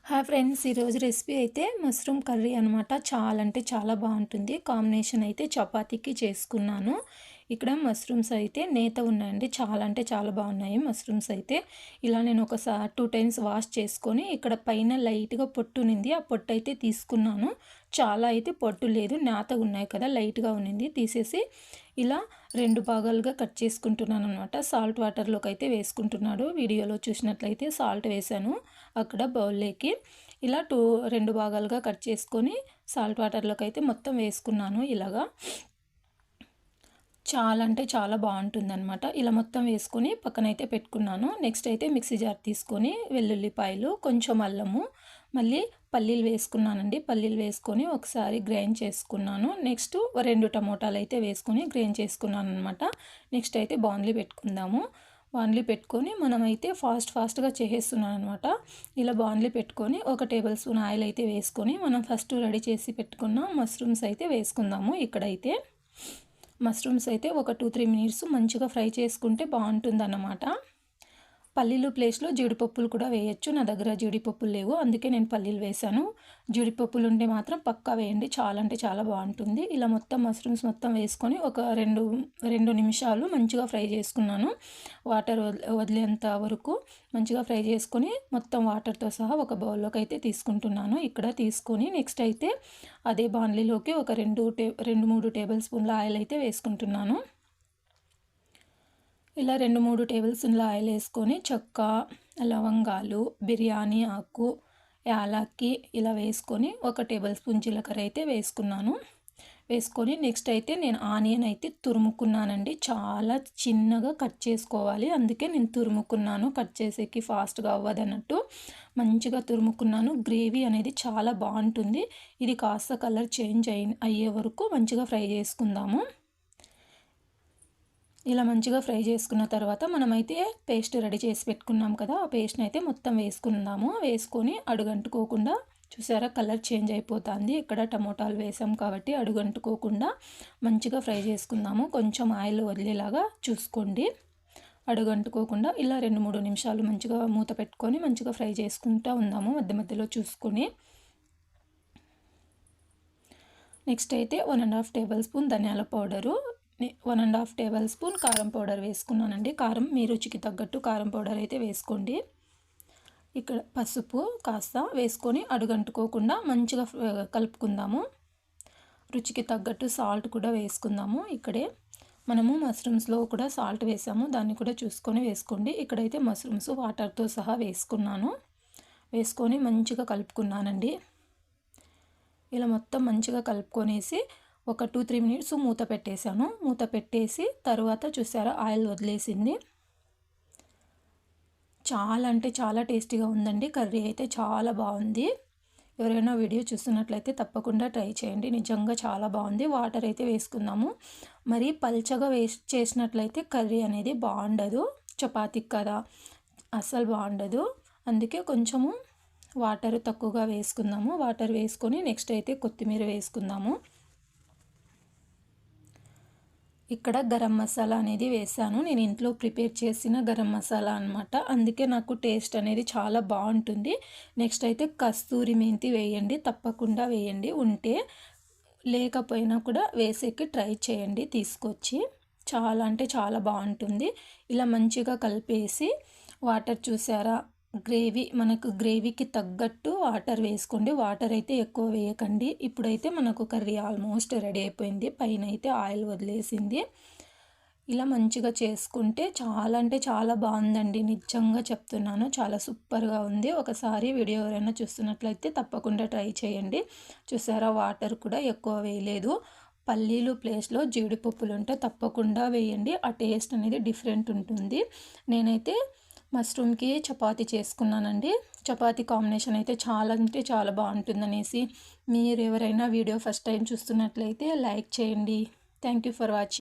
Hi friends, ఈరోజు recipe అయితే mushroom curry అనమాట. చాలా అంటే చాలా బాగుంటుంది. కాంబినేషన్ అయితే చపాతీకి చేసుకున్నాను. ఇక్కడ మష్రూమ్స్ అయితే నేత ఉన్నాయండి. చాలా అంటే చాలా బాగున్నాయి మష్రూమ్స్ అయితే. ఇలా నేను ఒకసారి 2 టైమ్స్ వాష్ చేసుకొని ఇక్కడ పైన లైట్గా పొట్టు ఉన్నింది. ఆ పొట్టు అయితే తీసుకున్నాను. చాలా అయితే పొట్టు లేదు, నేతగా ఉన్నాయి కదా, లైట్గా ఉన్నింది. తీసేసి ఇలా 2 భాగాలుగా కట్ చేసుకుంటున్నాను అనమాట. సాల్ట్ వాటర్లోకి అయితే వేసుకుంటున్నాడు. వీడియోలో చూసినట్లయితే సాల్ట్ వేసాను అక్కడ బౌల్లోకి. ఇలా 2 భాగాలుగా కట్ చేసుకొని సాల్ట్ వాటర్లోకి అయితే మొత్తం వేసుకున్నాను. ఇలాగా చాలా అంటే చాలా బాగుంటుందన్నమాట. ఇలా మొత్తం వేసుకొని పక్కనైతే పెట్టుకున్నాను. నెక్స్ట్ అయితే మిక్సీ జార్ తీసుకొని వెల్లుల్లిపాయలు, కొంచెం అల్లము, మళ్ళీ పల్లీలు వేసుకున్నానండి. పల్లీలు వేసుకొని ఒకసారి గ్రైండ్ చేసుకున్నాను. నెక్స్ట్ 2 టమోటాలు అయితే వేసుకొని గ్రైండ్ చేసుకున్నాను అనమాట. నెక్స్ట్ అయితే బాండ్లీ పెట్టుకుందాము. బాండ్లీ పెట్టుకొని మనమైతే ఫాస్ట్గా చేసేస్తున్నాను అనమాట. ఇలా బాండ్లీ పెట్టుకొని 1 టేబుల్ స్పూన్ ఆయిల్ అయితే వేసుకొని మనం ఫస్ట్ రెడీ చేసి పెట్టుకున్న మష్రూమ్స్ అయితే వేసుకుందాము. ఇక్కడైతే మష్రూమ్స్ అయితే ఒక 2-3 మినిట్స్ మంచిగా ఫ్రై చేసుకుంటే బాగుంటుందన్నమాట. పల్లీలు ప్లేస్లో జీడిపప్పులు కూడా వేయచ్చు. నా దగ్గర జీడిపప్పులు లేవు, అందుకే నేను పల్లీలు వేసాను. జీడిపప్పులు ఉంటే మాత్రం పక్కా వేయండి, చాలా అంటే చాలా బాగుంటుంది. ఇలా మొత్తం మష్రూమ్స్ మొత్తం వేసుకొని ఒక 2 నిమిషాలు మంచిగా ఫ్రై చేసుకున్నాను. వాటర్ వదిలేంత వరకు మంచిగా ఫ్రై చేసుకొని మొత్తం వాటర్తో సహా ఒక బౌల్లోకి అయితే తీసుకుంటున్నాను. ఇక్కడ తీసుకొని నెక్స్ట్ అయితే అదే బాండ్లీలోకి ఒక 2-3 టేబుల్ స్పూన్ల ఆయిల్ అయితే వేసుకుంటున్నాను. ఇలా 2-3 టేబుల్ స్పూన్ల ఆయిల్ వేసుకొని చెక్క, లవంగాలు, బిర్యానీ ఆకు, యాలక్కి ఇలా వేసుకొని 1 టేబుల్ స్పూన్ జీలకర్ర అయితే వేసుకున్నాను. వేసుకొని నెక్స్ట్ అయితే నేను ఆనియన్ అయితే తురుముకున్నానండి. చాలా చిన్నగా కట్ చేసుకోవాలి, అందుకే నేను తురుముకున్నాను. కట్ చేసేకి ఫాస్ట్గా అవ్వదన్నట్టు మంచిగా తురుముకున్నాను. గ్రేవీ అనేది చాలా బాగుంటుంది. ఇది కాస్త కలర్ చేంజ్ అయ్యే వరకు మంచిగా ఫ్రై చేసుకుందాము. ఇలా మంచిగా ఫ్రై చేసుకున్న తర్వాత మనమైతే పేస్ట్ రెడీ చేసి పెట్టుకున్నాం కదా, ఆ పేస్ట్ని అయితే మొత్తం వేసుకుందాము. వేసుకొని అడుగంటుకోకుండా, చూసారా కలర్ చేంజ్ అయిపోతుంది. ఇక్కడ టమోటాలు వేసాం కాబట్టి అడుగంటుకోకుండా మంచిగా ఫ్రై చేసుకుందాము. కొంచెం ఆయిల్ వదిలేలాగా చూసుకోండి, అడుగంటుకోకుండా. ఇలా 2-3 నిమిషాలు మంచిగా మూత పెట్టుకొని మంచిగా ఫ్రై చేసుకుంటూ ఉందాము, మధ్య మధ్యలో చూసుకొని. నెక్స్ట్ అయితే 1.5 టేబుల్ స్పూన్ ధనియాల పౌడరు, 1.5 టేబుల్ స్పూన్ కారం పౌడర్ వేసుకున్నానండి. కారం మీ రుచికి తగ్గట్టు కారం పౌడర్ అయితే వేసుకోండి. ఇక్కడ పసుపు కాస్త వేసుకొని అడుగంటుకోకుండా మంచిగా కలుపుకుందాము. రుచికి తగ్గట్టు సాల్ట్ కూడా వేసుకుందాము. ఇక్కడే మనము మష్రూమ్స్లో కూడా సాల్ట్ వేసాము, దాన్ని కూడా చూసుకొని వేసుకోండి. ఇక్కడైతే మష్రూమ్స్ వాటర్తో సహా వేసుకున్నాను. వేసుకొని మంచిగా కలుపుకున్నానండి. ఇలా మొత్తం మంచిగా కలుపుకొనేసి ఒక 2-3 మినిట్స్ మూత పెట్టేశాను. మూత పెట్టేసి తర్వాత చూసారా ఆయిల్ వదిలేసింది. చాలా అంటే చాలా టేస్టీగా ఉందండి. కర్రీ అయితే చాలా బాగుంది. ఎవరైనా వీడియో చూస్తున్నట్లయితే తప్పకుండా ట్రై చేయండి, నిజంగా చాలా బాగుంది. వాటర్ అయితే వేసుకుందాము. మరి పల్చగా చేసినట్లయితే కర్రీ అనేది బాగుండదు, చపాతీకి కదా అస్సలు బాగుండదు. అందుకే కొంచెము వాటర్ తక్కువగా వేసుకుందాము. వాటర్ వేసుకొని నెక్స్ట్ అయితే కొత్తిమీర వేసుకుందాము. ఇక్కడ గరం మసాలా అనేది వేసాను. నేను ఇంట్లో ప్రిపేర్ చేసిన గరం మసాలా అనమాట, అందుకే నాకు టేస్ట్ అనేది చాలా బాగుంటుంది. నెక్స్ట్ అయితే కస్తూరి మెంతి వేయండి, తప్పకుండా వేయండి. ఉంటే లేకపోయినా కూడా వేసేకి ట్రై చేయండి తీసుకొచ్చి, చాలా అంటే చాలా బాగుంటుంది. ఇలా మంచిగా కలిపేసి వాటర్ చూసారా, మనకు గ్రేవీకి తగ్గట్టు వాటర్ వేసుకోండి. వాటర్ అయితే ఎక్కువ వేయకండి. ఇప్పుడైతే మనకు కర్రీ ఆల్మోస్ట్ రెడీ అయిపోయింది. పైన అయితే ఆయిల్ వదిలేసింది. ఇలా మంచిగా చేసుకుంటే చాలా అంటే చాలా బాగుందండి, నిజంగా చెప్తున్నాను. చాలా సూపర్గా ఉంది. ఒకసారి వీడియో ఎవరైనా చూస్తున్నట్లయితే తప్పకుండా ట్రై చేయండి. చూసారా వాటర్ కూడా ఎక్కువ వేయలేదు. పల్లీలు ప్లేస్లో జీడిపప్పులు ఉంటే తప్పకుండా వేయండి, ఆ టేస్ట్ అనేది డిఫరెంట్ ఉంటుంది. నేనైతే మష్రూమ్కి చపాతీ చేసుకున్నానండి. చపాతీ కాంబినేషన్ అయితే చాలా అంటే చాలా బాగుంటుందనేసి మీరు ఎవరైనా వీడియో ఫస్ట్ టైం చూస్తున్నట్లయితే లైక్ చేయండి. Thank you for watching.